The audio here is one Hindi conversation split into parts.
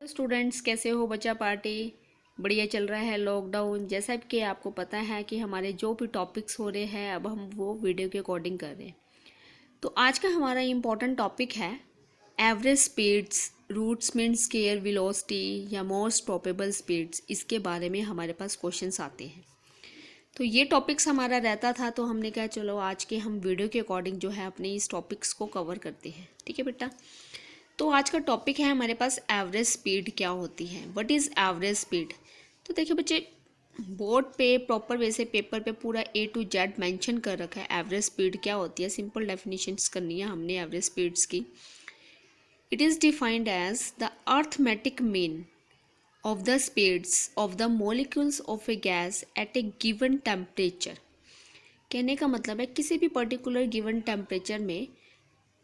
स्टूडेंट्स, कैसे हो? बच्चा पार्टी बढ़िया चल रहा है। लॉकडाउन जैसा कि आपको पता है कि हमारे जो भी टॉपिक्स हो रहे हैं अब हम वो वीडियो के अकॉर्डिंग कर रहे हैं। तो आज का हमारा इम्पोर्टेंट टॉपिक है average speeds, roots mean square velocity या मोस्ट प्रोबेबल स्पीड्स। इसके बारे में हमारे पास क्वेश्चंस आते हैं। तो ये टॉपिक्स हमारा रहता था, तो हमने कहा चलो आज के हम वीडियो के अकॉर्डिंग जो है अपने इस टॉपिक्स को कवर करते हैं। ठीक है बेटा। तो आज का टॉपिक है हमारे पास एवरेज स्पीड क्या होती है, व्हाट इज़ एवरेज स्पीड। तो देखिए बच्चे, बोर्ड पे प्रॉपर वे से पेपर पे पूरा A to Z मेंशन कर रखा है एवरेज स्पीड क्या होती है। सिंपल डेफिनेशंस करनी है हमने एवरेज स्पीड्स की। It is defined as the arithmetic mean of the speeds of the molecules of a gas at a given temperature। कहने का मतलब है किसी भी पर्टिकुलर गिवन टेम्परेचर में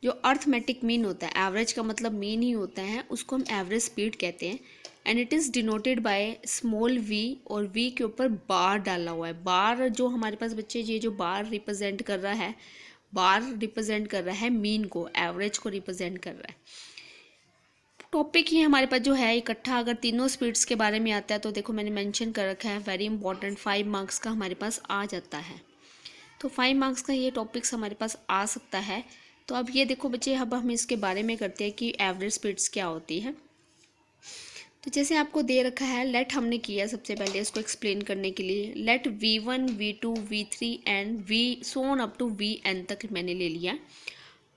जो अर्थमेटिक मीन होता है, एवरेज का मतलब मीन ही होता है, उसको हम एवरेज स्पीड कहते हैं। And it is denoted by small v, और v के ऊपर बार डाला हुआ है। बार जो हमारे पास बच्चे, ये जो बार रिप्रेजेंट कर रहा है, बार रिप्रेजेंट कर रहा है मीन को, एवरेज को रिप्रेजेंट कर रहा है। टॉपिक ही हमारे पास जो है इकट्ठा अगर तीनों स्पीड्स के बारे में आता है तो देखो मैंने मेंशन कर रखा है, वेरी इंपॉर्टेंट, 5 मार्क्स का हमारे पास आ जाता है। तो 5 मार्क्स का ये टॉपिक्स हमारे पास आ सकता है। तो अब ये देखो बच्चे, अब हम इसके बारे में करते हैं कि एवरेज स्पीड्स क्या होती है। तो जैसे आपको दे रखा है, लेट हमने किया सबसे पहले इसको एक्सप्लेन करने के लिए। Let v1 v2 v3 and v so on up to vn तक मैंने ले लिया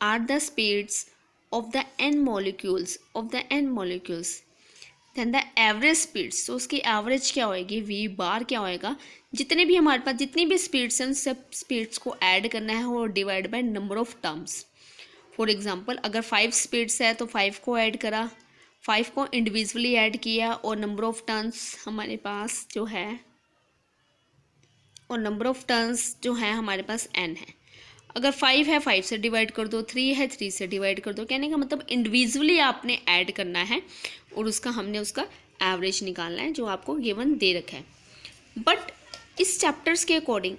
are the speeds of the n molecules then the average speeds। तो उसकी एवरेज क्या होएगी, v बार क्या होएगा, जितने भी हमारे पास जितनी भी स्पीड्स हैं सब स्पीड्स को ऐड करना है और divide by number of terms. For example अगर 5 स्पीड्स है तो 5 को ऐड करा, 5 को इंडिविजुअली ऐड किया, और नंबर ऑफ टर्न्स हमारे पास जो है, और नंबर ऑफ टर्न्स जो है हमारे पास n है। अगर 5 है 5 से डिवाइड कर दो, 3 है 3 से डिवाइड कर दो। कहने का मतलब इंडिविजुअली आपने ऐड करना है और उसका हमने उसका एवरेज निकालना है जो आपको गिवन दे रखा है। बट इस चैप्टर्स के अकॉर्डिंग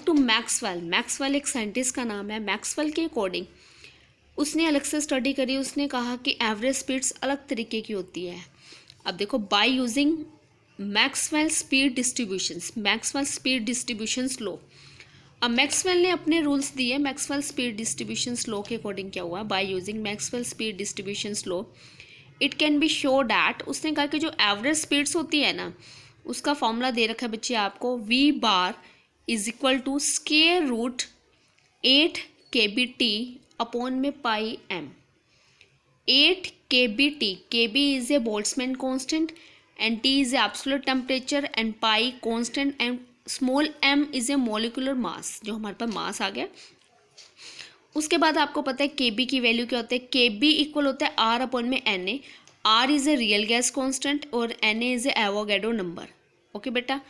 टू मैक्सवेल एक साइंटिस्ट का नाम है, मैक्सवेल के अकॉर्डिंग उसने अलग से स्टडी करी। उसने कहा कि एवरेज स्पीड्स अलग तरीके की होती है। अब देखो, by using Maxwell speed distributions law. अब मैक्सवेल ने अपने रूल्स दिए। मैक्सवेल स्पीड डिस्ट्रीब्यूशंस लॉ के अकॉर्डिंग क्या हुआ, by using Maxwell speed distributions law it can be show that, उसने कहा कि जो एवरेज स्पीड्स होती है ना, उसका फॉर्मूला दे रखा है बच्चे आपको, v bar is equal to square root 8 kbt upon में pi m। 8 kbt, kb is a Boltzmann constant and t is a absolute temperature and pi constant and small m is a molecular mass, जो हमारे पास मास आ गया। उसके बाद आपको पता है kb की वैल्यू क्या होता है, kb इक्वल होता है r अपॉन में na। r is a real gas constant और na is a Avogadro number. Okay बेटा,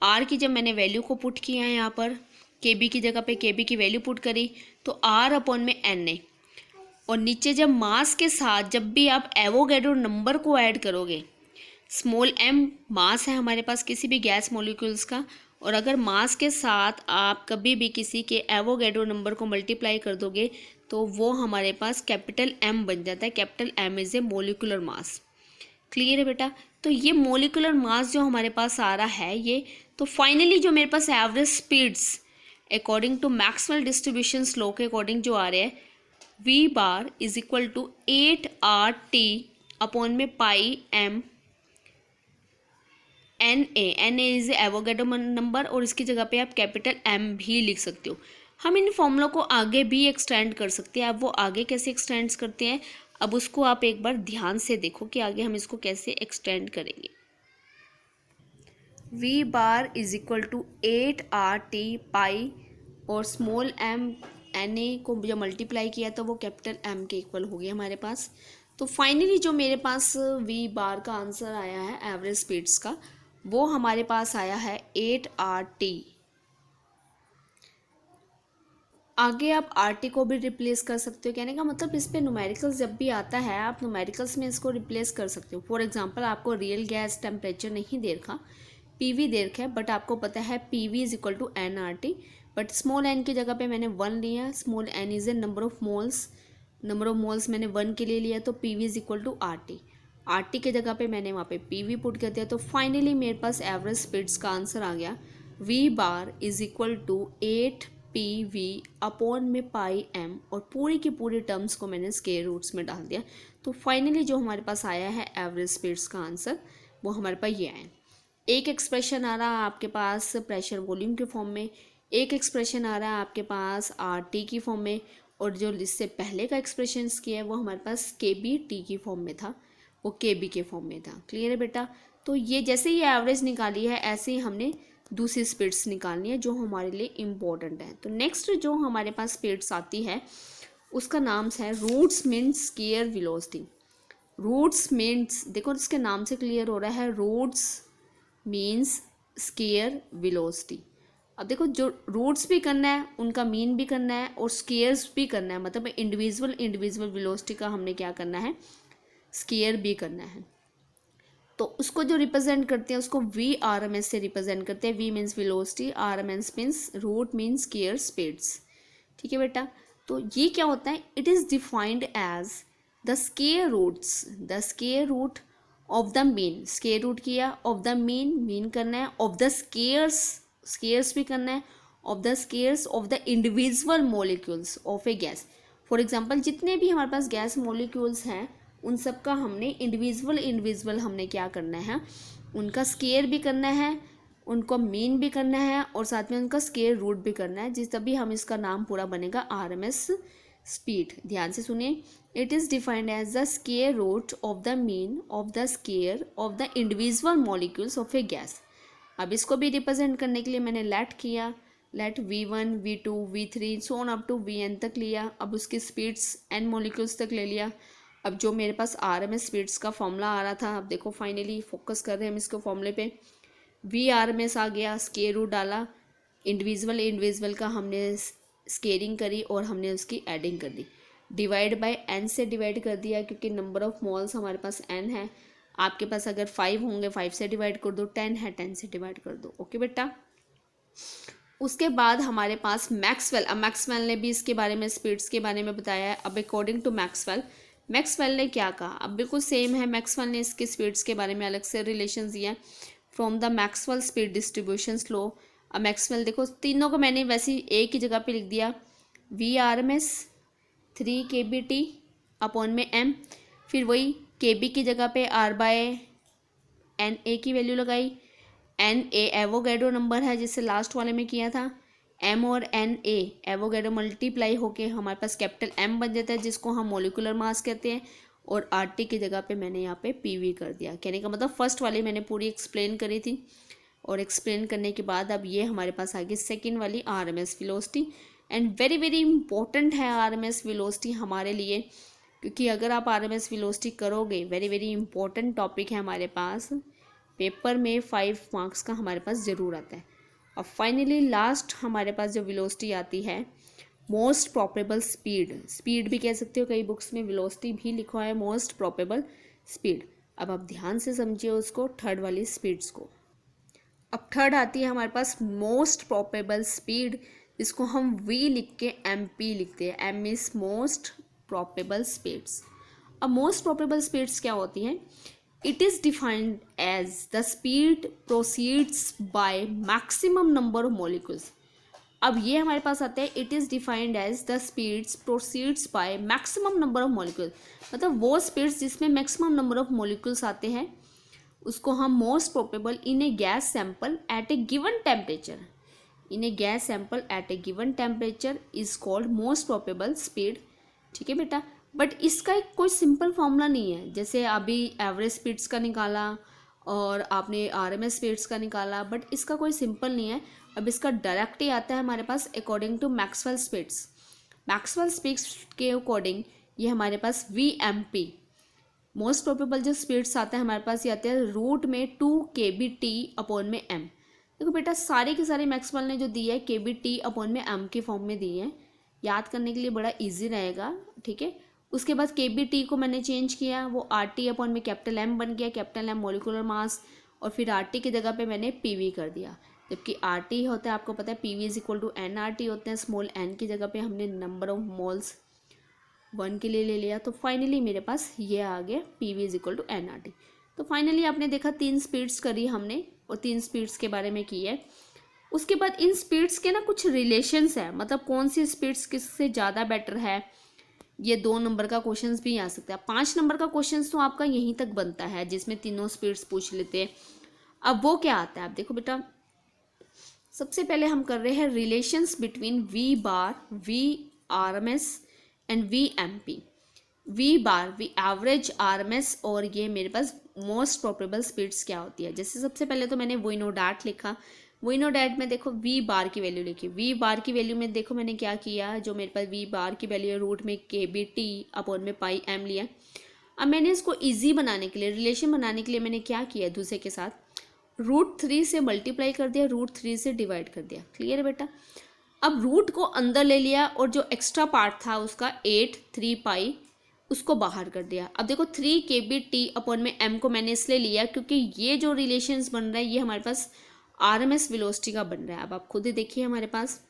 r की जब मैंने वैल्यू को पुट किया है यहाँ पर, kb की जगह पे kb की वैल्यू पुट करी तो r अपॉन में na, और नीचे जब मास के साथ जब भी आप एवोगैड्रो नंबर को ऐड करोगे, स्मॉल m मास है हमारे पास किसी भी गैस मॉलिक्यूल्स का, और अगर मास के साथ आप कभी भी किसी के एवोगैड्रो नंबर को मल्टीप्लाई कर दोगे तो वो हमारे पास कैपिटल M बन जाता है। Capital M is a molecular mass. Clear है बेटा। तो ये मोलिकुलर मास जो हमारे पास आ रहा है ये, तो फाइनली जो मेरे पास average speeds according to Maxwell distributions law के अकॉर्डिंग जो आ रहे हैं, v bar is equal to 8RT upon में pi m Na is Avogadro number, और इसकी जगह पे आप कैपिटल M भी लिख सकते हो। हम इन फॉर्मूलों को आगे भी एक्सटेंड कर सकते हैं। अब वो आगे कैसे एक्सटेंड करते हैं, अब उसको आप एक बार ध्यान से देखो कि आगे हम इसको कैसे एक्सटेंड करेंगे। v bar is equal to 8RT pi, और स्मॉल m Na को जब मल्टीप्लाई किया तो वो कैपिटल M के इक्वल हो गया हमारे पास। तो फाइनली जो मेरे पास v बार का आंसर आया है एवरेज स्पीड्स का, वो हमारे पास आया है 8RT। आगे आप RT को भी रिप्लेस कर सकते हो। कहने का मतलब इस पे न्यूमेरिकल्स जब भी आता है आप न्यूमेरिकल्स में इसको रिप्लेस कर सकते हो। फॉर एग्जांपल आपको रियल गैस टेम्परेचर नहीं दे रखा, PV दे रखा है, बट आपको पता है PV is equal to nRT, but small n की जगह पे मैंने 1 लिया। Small n is a number of moles मैंने 1 के लिए लिया, तो PV is equal to RT। R T की जगह पे मैंने वहाँ पे पी वी पुट कर दिया। तो फाइनली मेरे पास एवरेज स्पीड्स का आंसर आ गया, V bar is equal to 8 P V upon में पाई एम, और पूरी की पूरी टर्म्स को मैंने स्क्वायर रूट्स में डाल दिया। तो फाइनली जो हमारे पास आया है एवरेज स्पीड्स का आंसर, वो हमारे पास ये आया। एक एक्सप्रेशन आ रहा है आपके पास प्रेशर वॉल्यूम के फॉर्म में, एक एक्सप्रेशन आ रहा है आपके पास आर टी की फॉर्म में, और जो इससे पहले का एक्सप्रेशन किया है वो हमारे पास के बी टी की फॉर्म में था, वो के बी के फॉर्म में था। क्लियर है बेटा? तो ये जैसे ही एवरेज निकाली है ऐसे ही हमने दूसरी स्पीड्स निकालनी है जो हमारे लिए इम्पोर्टेंट है। तो नेक्स्ट जो हमारे पास स्पीड्स आती है उसका नाम है roots means square velocity. Roots means, देखो इसके नाम से क्लियर हो रहा है, रूट्स मीन्स स्क्वायर वेलोसिटी। अब देखो जो रूट्स भी करना है उनका मीन भी करना है और स्क्वायर्स भी करना है, मतलब इंडिविजुअल वेलोसिटी का हमने क्या करना है, स्क्वायर भी करना है। तो उसको जो रिप्रेजेंट करते हैं उसको वी आर एम एस से रिप्रेजेंट करते हैं। V means velocity, R M S means root means square speeds. ठीक है बेटा? तो ये क्या होता है, it is defined as the square root of the mean, square root किया, ऑफ द मीन करना है, ऑफ द स्क्वायर्स भी करना है, of the squares of the individual molecules of a gas. For example जितने भी हमारे पास गैस मॉलिक्यूल्स हैं उन सब का हमने इंडिविजुअल हमने क्या करना है, उनका स्क्वायर भी करना है, उनको मीन भी करना है, और साथ में उनका स्क्वायर रूट भी करना है, जिस तभी हम इसका नाम पूरा बनेगा आरएमएस स्पीड। ध्यान से सुनिए, it is defined as the square root of the mean of the square of the individual molecules of a gas. अब इसको भी रिप्रेजेंट करने के लिए मैंने लेट किया, let V1 V2 V3 so on up to Vn तक लिया। अब उसकी स्पीड्स n मॉलिक्यूल्स तक ले लिया। अब जो मेरे पास आरएमएस स्पीड्स का फॉर्मूला आ रहा था, अब देखो फाइनली फोकस कर रहे हैं हम इसको फॉर्मूले पे। वी आरएमएस आ गया, स्क्वायर रूट डाला, इंडिविजुअल का हमने स्केयरिंग करी और हमने उसकी एडिंग कर दी, डिवाइड बाय n से डिवाइड कर दिया क्योंकि नंबर ऑफ मोल्स हमारे पास n है। आपके पास अगर 5 होंगे 5 से डिवाइड कर दो, 10 है 10 से डिवाइड कर दो। ओके बेटा? उसके बाद हमारे पास मैक्सवेल, अब मैक्सवेल ने भी इसके बारे में स्पीड्स के बारे में बताया है। अब अकॉर्डिंग टू मैक्सवेल ने क्या कहा, अब बिल्कुल सेम है, मैक्सवेल ने इसके स्पीड्स के बारे में अलग से रिलेशन दिया from the Maxwell speed distributions law. अब मैक्सवेल देखो तीनों को मैंने वैसे एक ही जगह पे लिख दिया, वी आर एम एस 3 के बी टी अपॉन में एम, फिर वही के बी की जगह पे आर बाय एन ए की वैल्यू लगाई, एन ए एवोगैड्रो नंबर है जिससे लास्ट वाले में किया था, एम और एन ए एवोगैड्रो मल्टीप्लाई होके हमारे पास कैपिटल एम बन जाता है जिसको हम मोलिकुलर मास कहते हैं, और आर टी की जगह पे मैंने यहाँ पे पी वी कर दिया। कहने का मतलब फर्स्ट वाली मैंने पूरी एक्सप्लेन करी थी, और एक्सप्लेन करने के बाद अब ये हमारे पास आ गई सेकेंड वाली R M S velocity. And very very important है आर एम एस वेलोसिटी हमारे लिए, क्योंकि अगर आप आर एम एस वेलोसिटी करोगे, वेरी वेरी इंपॉर्टेंट टॉपिक है हमारे पास, पेपर में 5 मार्क्स का हमारे पास ज़रूर आता है। अब फाइनली लास्ट हमारे पास जो वेलोसिटी आती है, मोस्ट प्रोबेबल स्पीड भी कह सकते हो, कई बुक्स में वेलोसिटी भी लिखा है मोस्ट प्रोबेबल स्पीड। अब आप ध्यान से समझिए उसको, थर्ड वाली स्पीड्स को। अब थर्ड आती है हमारे पास मोस्ट प्रोबेबल स्पीड, जिसको हम वी लिख के एम पी लिखते हैं, M is most probable speeds. अब मोस्ट प्रोबेबल स्पीड्स क्या होती हैं, it is defined as the speed proceeds by maximum number of molecules. अब ये हमारे पास आता है, it is defined as the speeds proceeds by maximum number of molecules, मतलब वो स्पीड्स जिसमें मैक्सिमम नंबर ऑफ मॉलिक्यूल्स आते हैं उसको हम most probable in A gas sample at A given temperature, in A gas sample at A given temperature is called most probable speed. ठीक है बेटा? बट इसका एक कोई सिंपल फॉर्मूला नहीं है, जैसे अभी एवरेज स्पीड्स का निकाला और आपने आरएमएस स्पीड्स का निकाला, बट इसका कोई सिंपल नहीं है। अब इसका डायरेक्ट ही आता है हमारे पास अकॉर्डिंग टू मैक्सवेल स्पीड्स के अकॉर्डिंग ये हमारे पास V M P most probable जो स्पीड्स आते हैं हमारे पास ये आते हैं रूट में 2 के बी टी अपॉन में एम। देखो बेटा सारे के सारे मैक्सवेल ने जो दिया है के बी टी अपॉन में एम के फॉर्म में दिए हैं, याद करने के लिए बड़ा इजी रहेगा। ठीक है? उसके बाद के बी टी को मैंने चेंज किया, वो आर टी अपॉन में कैपिटल एम बन गया, कैपिटल एम मोलिकुलर मास, और फिर आर टी की जगह पे मैंने पी वी कर दिया। जबकि आर टी होता है आपको पता है P V is equal to N R T होते हैं, स्मॉल एन की जगह पे हमने नंबर ऑफ मोल्स 1 के लिए ले लिया, तो फाइनली मेरे पास ये आ गया PV is equal to NRT। तो फाइनली आपने देखा 3 स्पीड्स करी हमने और 3 स्पीड्स के बारे में की है। उसके बाद इन स्पीड्स के ना कुछ रिलेशंस है, मतलब कौन सी स्पीड्स किससे ज़्यादा बेटर है। ये 2 नंबर का क्वेश्चन भी आ सकता है, 5 नंबर का क्वेश्चन तो आपका यहीं तक बनता है जिसमें तीनों स्पीड्स पूछ लेते हैं। अब वो क्या आता है, आप देखो बेटा, सबसे पहले हम कर रहे हैं relations between V bar, V RMS and V MP। V bar, V average, RMS और ये मेरे पास मोस्ट प्रोबेबल स्पीड्स क्या होती है। जैसे सबसे पहले तो मैंने विनोडैट लिखा, विनोडैट में देखो V बार की वैल्यू लिखी, V बार की वैल्यू में देखो मैंने क्या किया, जो मेरे पास V बार की वैल्यू है रूट में KBT अपॉन में पाई M लिया। अब मैंने इसको ईजी बनाने के लिए, रिलेशन बनाने के लिए मैंने क्या किया, दूसरे के साथ √3 से मल्टीप्लाई कर दिया, √3 से डिवाइड कर दिया। क्लियर है बेटा। अब रूट को अंदर ले लिया और जो एक्स्ट्रा पार्ट था उसका 8 3 पाई उसको बाहर कर दिया। अब देखो 3 KBT अपॉन में M को मैंने इसलिए लिया क्योंकि ये जो रिलेशंस बन रहा है ये हमारे पास RMS वेलोसिटी का बन रहा है। अब आप खुद ही देखिए, हमारे पास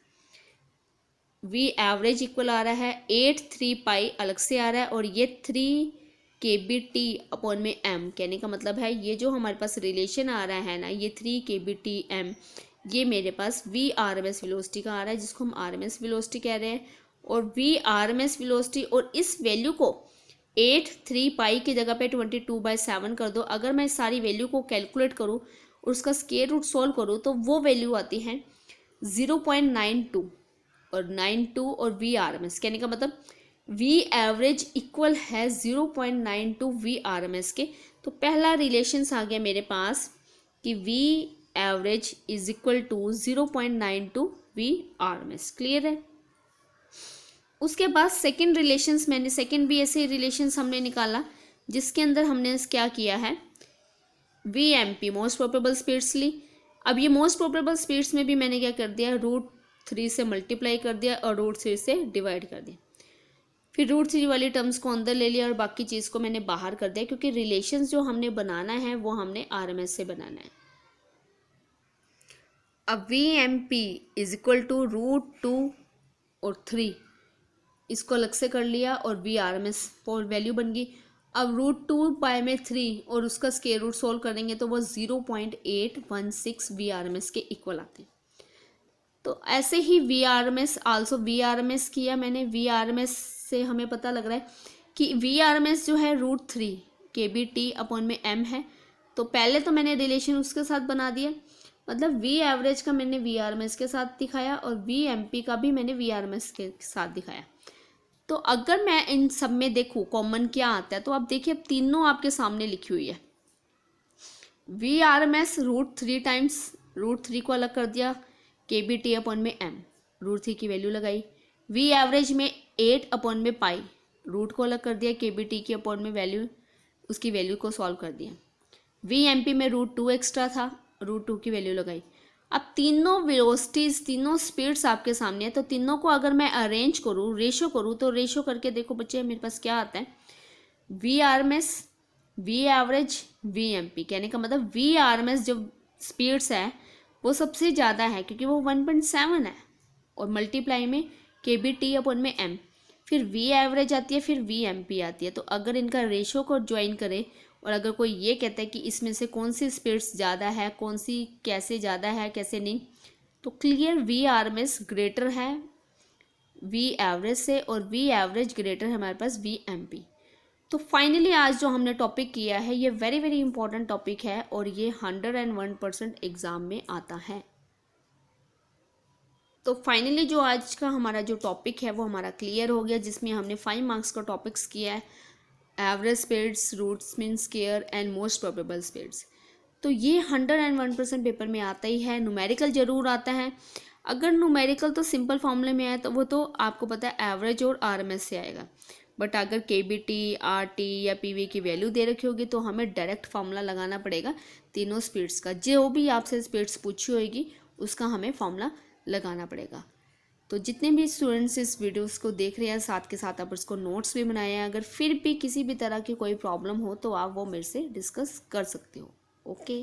V एवरेज इक्वल आ रहा है 8 3 पाई अलग से आ रहा है और ये 3 KBT अपॉन में M, कहने का मतलब है ये जो हमारे पास रिलेशन आ रहा है ना, ये 3 KBT M, ये मेरे पास V RMS वेलोसिटी का आ रहा है जिसको हम RMS वेलोसिटी कह रहे हैं। और V RMS वेलोसिटी और इस वैल्यू को 8 3 पाई की जगह पे 22/7 कर दो। अगर मैं सारी वैल्यू को कैलकुलेट करूँ और उसका स्क्वायर रूट सॉल्व करूँ तो वो वैल्यू आती है 0.92 और 92 और V RMS, कहने का मतलब V एवरेज इक्वल है 0.92 V RMS के। तो पहला रिलेशंस आ गया मेरे पास कि V average is equal to 0.92 V RMS। Clear है। उसके बाद सेकंड रिलेशंस, मैंने सेकंड भी ऐसे रिलेशंस हमने निकाला जिसके अंदर हमने क्या किया है, VMP मोस्ट प्रोबेबल स्पीड्स ली। अब ये मोस्ट प्रोबेबल स्पीड्स में भी मैंने क्या कर दिया, √3 से मल्टीप्लाई कर दिया और √3 से डिवाइड कर दिया। फिर √3 वाली टर्म्स को अंदर ले लिया और बाकी चीज़ को मैंने बाहर कर दिया क्योंकि रिलेशंस जो हमने बनाना है वो हमने RMS से बनाना है। अब VMP इज इक्वल टू √2 और 3 इसको अलग से कर लिया और V RMS फॉर वैल्यू बन गई। अब √2 पाई में 3 और उसका स्क्वायर रूट सोल्व करेंगे तो वो 0.816 V RMS के इक्वल आते हैं। तो ऐसे ही V RMS also V RMS किया मैंने। V RMS से हमें पता लग रहा है कि V RMS जो है √3 KBT अपॉन में M है। तो पहले तो मैंने रिलेशन उसके साथ बना दिया, मतलब V एवरेज का मैंने V RMS के साथ दिखाया और V MP का भी मैंने V RMS के साथ दिखाया। तो अगर मैं इन सब में देखूँ कॉमन क्या आता है, तो आप देखिए अब तीनों आपके सामने लिखी हुई है। V RMS √3 टाइम्स, √3 को अलग कर दिया, KBT अपॉन में M, √3 की वैल्यू लगाई। V एवरेज में 8 अपॉन में पाई, रूट को अलग कर दिया, KBT की अपॉन में वैल्यू, उसकी वैल्यू को सॉल्व कर दिया। V MP में √2 एक्स्ट्रा था, √2 की वैल्यू लगाई। अब तीनों वेलोसिटीज, तीनों स्पीड्स आपके सामने है, तो तीनों को अगर मैं अरेंज करूँ, रेशो करूँ, तो रेशो करके देखो बच्चे मेरे पास क्या आता है, V RMS, V average, V MP, कहने का मतलब V RMS जो स्पीड्स है वो सबसे ज़्यादा है क्योंकि वो 1.7 है और मल्टीप्लाई में KBT अपॉन में M, फिर V एवरेज आती है, फिर V MP आती है। तो अगर इनका रेशो को ज्वाइन करें और अगर कोई ये कहता है कि इसमें से कौन सी स्पीड्स ज़्यादा है, कौन सी कैसे ज़्यादा है कैसे नहीं, तो क्लियर V RMS ग्रेटर है V एवरेज से और V एवरेज ग्रेटर है हमारे पास V MP। तो फाइनली आज जो हमने टॉपिक किया है ये वेरी वेरी इंपॉर्टेंट टॉपिक है और ये 101% एग्ज़ाम में आता है। तो फाइनली जो आज का हमारा जो टॉपिक है वो हमारा क्लियर हो गया, जिसमें हमने 5 मार्क्स का टॉपिक्स किया है, average speeds, roots mean square and most probable speeds. तो ये 101% पेपर में आता ही है। न्यूमेरिकल ज़रूर आता है। अगर न्यूमेरिकल तो सिंपल फॉर्मूले में आए तो वो तो आपको पता है एवरेज और RMS से आएगा, बट अगर KBT, RT या PV की वैल्यू दे रखी होगी तो हमें डायरेक्ट फार्मूला लगाना पड़ेगा तीनों स्पीड्स का। जो भी आपसे स्पीड्स पूछी होगी उसका हमें फार्मूला लगाना पड़ेगा। तो जितने भी स्टूडेंट्स इस वीडियोस को देख रहे हैं साथ के साथ आप उसको नोट्स भी बनाए हैं। अगर फिर भी किसी भी तरह की कोई प्रॉब्लम हो तो आप वो मेरे से डिस्कस कर सकते हो। ओके।